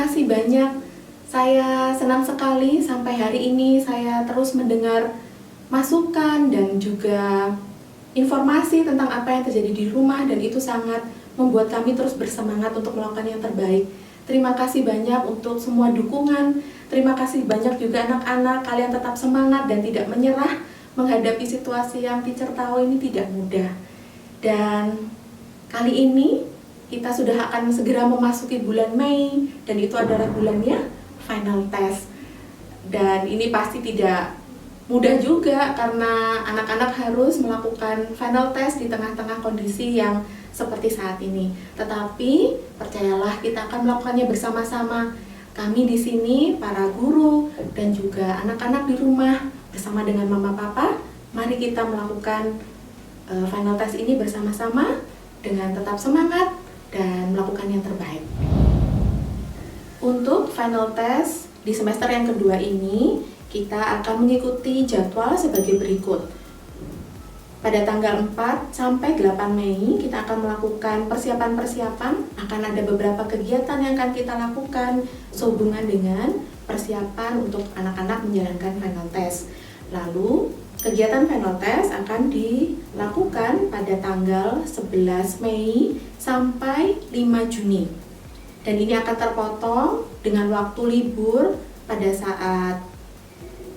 kasih banyak. Saya senang sekali sampai hari ini saya terus mendengar masukan dan juga informasi tentang apa yang terjadi di rumah, dan itu sangat membuat kami terus bersemangat untuk melakukan yang terbaik. Terima kasih banyak untuk semua dukungan. Terima kasih banyak juga anak-anak, kalian tetap semangat dan tidak menyerah menghadapi situasi yang teacher tahu ini tidak mudah. Dan kali ini kita sudah akan segera memasuki bulan Mei, dan itu adalah bulannya final test. Dan ini pasti tidak mudah juga karena anak-anak harus melakukan final test di tengah-tengah kondisi yang seperti saat ini. Tetapi percayalah, kita akan melakukannya bersama-sama. Kami di sini, para guru dan juga anak-anak di rumah bersama dengan mama papa, mari kita melakukan final test ini bersama-sama dengan tetap semangat dan melakukan yang terbaik. Untuk final test di semester yang kedua ini, kita akan mengikuti jadwal sebagai berikut. Pada tanggal 4 sampai 8 Mei, kita akan melakukan persiapan-persiapan. Akan ada beberapa kegiatan yang akan kita lakukan sehubungan dengan persiapan untuk anak-anak menjalankan final test. Lalu, kegiatan final test akan dilakukan pada tanggal 11 Mei sampai 5 Juni. Dan ini akan terpotong dengan waktu libur pada saat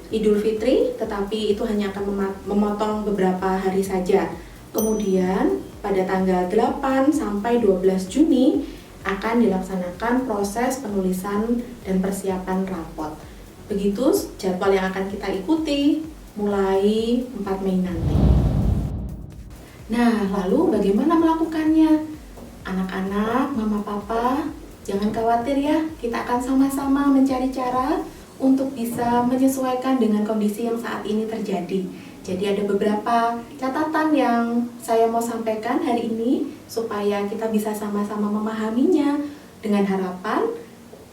Idul Fitri, tetapi itu hanya akan memotong beberapa hari saja. Kemudian pada tanggal 8 sampai 12 Juni akan dilaksanakan proses penulisan dan persiapan rapot. Begitu jadwal yang akan kita ikuti mulai 4 Mei nanti. Nah, lalu bagaimana melakukannya? Anak-anak, mama papa, jangan khawatir ya, kita akan sama-sama mencari cara untuk bisa menyesuaikan dengan kondisi yang saat ini terjadi. Jadi ada beberapa catatan yang saya mau sampaikan hari ini supaya kita bisa sama-sama memahaminya, dengan harapan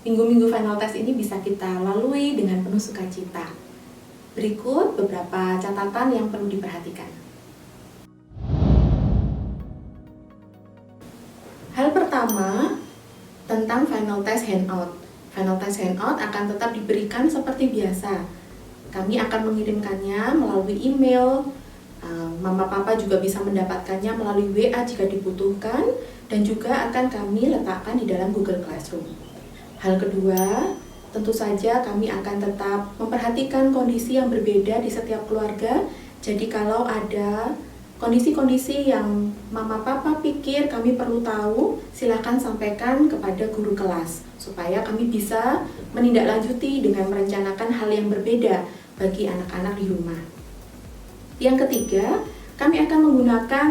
minggu-minggu final test ini bisa kita lalui dengan penuh sukacita. Berikut beberapa catatan yang perlu diperhatikan. Hal pertama, tentang final test handout. Final test handout akan tetap diberikan seperti biasa. Kami akan mengirimkannya melalui email. Mama papa juga bisa mendapatkannya melalui WA jika dibutuhkan, dan juga akan kami letakkan di dalam Google Classroom. Hal kedua, tentu saja kami akan tetap memperhatikan kondisi yang berbeda di setiap keluarga. Jadi kalau ada kondisi-kondisi yang mama papa pikir kami perlu tahu, silakan sampaikan kepada guru kelas supaya kami bisa menindaklanjuti dengan merencanakan hal yang berbeda bagi anak-anak di rumah. Yang ketiga, kami akan menggunakan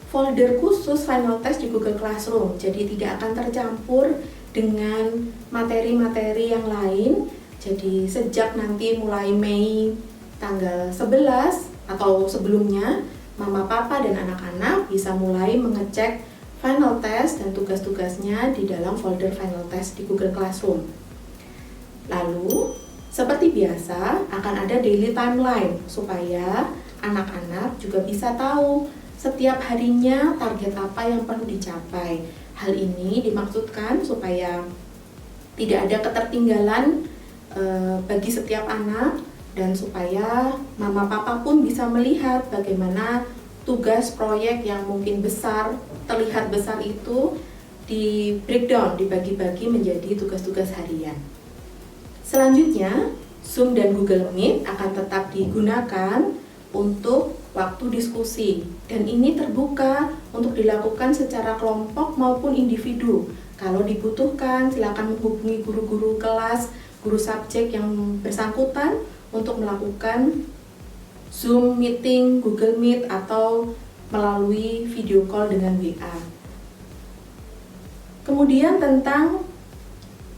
folder khusus final test di Google Classroom, jadi tidak akan tercampur dengan materi-materi yang lain. Jadi sejak nanti mulai Mei tanggal 11 atau sebelumnya, mama, papa, dan anak-anak bisa mulai mengecek final test dan tugas-tugasnya di dalam folder final test di Google Classroom. Lalu, seperti biasa, akan ada daily timeline supaya anak-anak juga bisa tahu setiap harinya target apa yang perlu dicapai. Hal ini dimaksudkan supaya tidak ada ketertinggalan bagi setiap anak, dan supaya mama papa pun bisa melihat bagaimana tugas proyek yang mungkin besar, terlihat besar itu di breakdown, dibagi-bagi menjadi tugas-tugas harian. Selanjutnya, Zoom dan Google Meet akan tetap digunakan untuk waktu diskusi, dan ini terbuka untuk dilakukan secara kelompok maupun individu. Kalau dibutuhkan, silakan menghubungi guru-guru kelas, guru subjek yang bersangkutan untuk melakukan Zoom meeting, Google Meet, atau melalui video call dengan WA. Kemudian tentang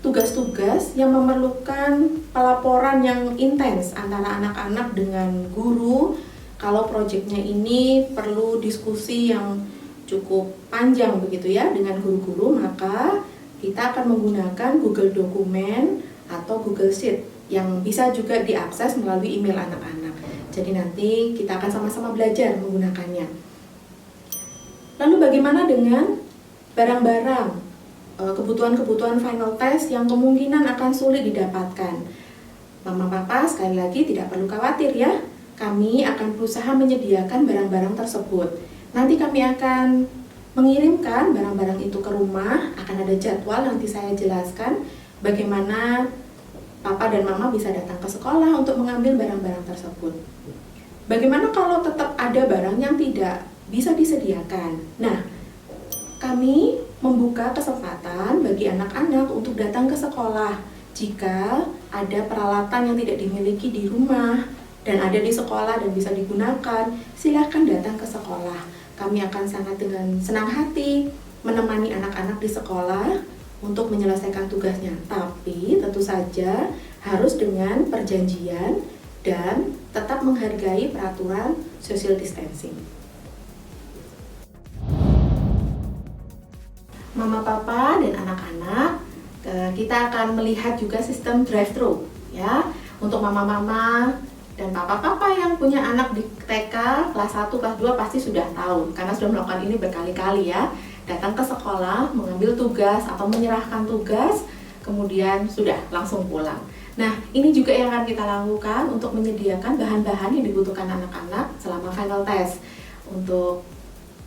tugas-tugas yang memerlukan pelaporan yang intens antara anak-anak dengan guru. Kalau proyeknya ini perlu diskusi yang cukup panjang begitu ya dengan guru-guru, maka kita akan menggunakan Google Dokumen atau Google Sheet yang bisa juga diakses melalui email anak-anak. Jadi nanti kita akan sama-sama belajar menggunakannya. Lalu bagaimana dengan barang-barang? kebutuhan-kebutuhan final test yang kemungkinan akan sulit didapatkan. Mama Papa sekali lagi tidak perlu khawatir ya, kami akan berusaha menyediakan barang-barang tersebut. Nanti kami akan mengirimkan barang-barang itu ke rumah, akan ada jadwal nanti saya jelaskan bagaimana Papa dan Mama bisa datang ke sekolah untuk mengambil barang-barang tersebut. Bagaimana kalau tetap ada barang yang tidak bisa disediakan? Nah, kami membuka kesempatan bagi anak-anak untuk datang ke sekolah. Jika ada peralatan yang tidak dimiliki di rumah dan ada di sekolah dan bisa digunakan, silakan datang ke sekolah. Kami akan sangat dengan senang hati menemani anak-anak di sekolah untuk menyelesaikan tugasnya. Tapi tentu saja harus dengan perjanjian dan tetap menghargai peraturan social distancing. Mama, Papa, dan anak-anak, kita akan melihat juga sistem drive-thru ya. Untuk mama-mama dan papa-papa yang punya anak di TK kelas 1, kelas 2 pasti sudah tahu karena sudah melakukan ini berkali-kali ya. Datang ke sekolah, mengambil tugas atau menyerahkan tugas, kemudian sudah langsung pulang. Nah, ini juga yang akan kita lakukan untuk menyediakan bahan-bahan yang dibutuhkan anak-anak selama final test. Untuk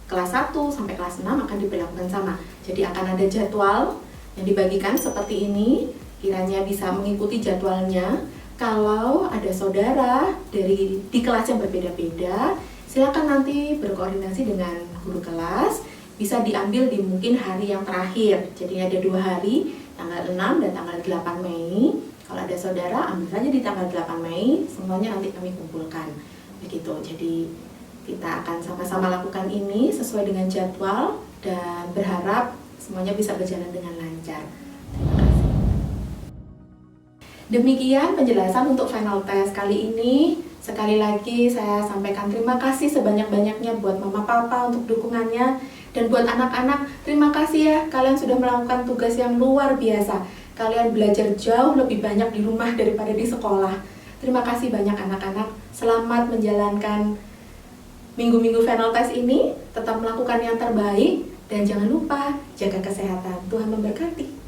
kelas 1 sampai kelas 6 akan diberlakukan sama. Jadi akan ada jadwal yang dibagikan seperti ini, kiranya bisa mengikuti jadwalnya. Kalau ada saudara di kelas yang berbeda-beda, silakan nanti berkoordinasi dengan guru kelas, bisa diambil di mungkin hari yang terakhir. Jadi ada 2 hari, tanggal 6 dan tanggal 8 Mei. Kalau ada saudara, ambil saja di tanggal 8 Mei, semuanya nanti kami kumpulkan. Begitu, jadi kita akan sama-sama lakukan ini sesuai dengan jadwal dan berharap semuanya bisa berjalan dengan lancar. Terima kasih. Demikian penjelasan untuk final test kali ini. Sekali lagi saya sampaikan terima kasih sebanyak-banyaknya buat Mama Papa untuk dukungannya. Dan buat anak-anak, terima kasih ya kalian sudah melakukan tugas yang luar biasa. Kalian belajar jauh lebih banyak di rumah daripada di sekolah. Terima kasih banyak anak-anak. Selamat menjalankan minggu-minggu final test ini, tetap melakukan yang terbaik, dan jangan lupa jaga kesehatan. Tuhan memberkati.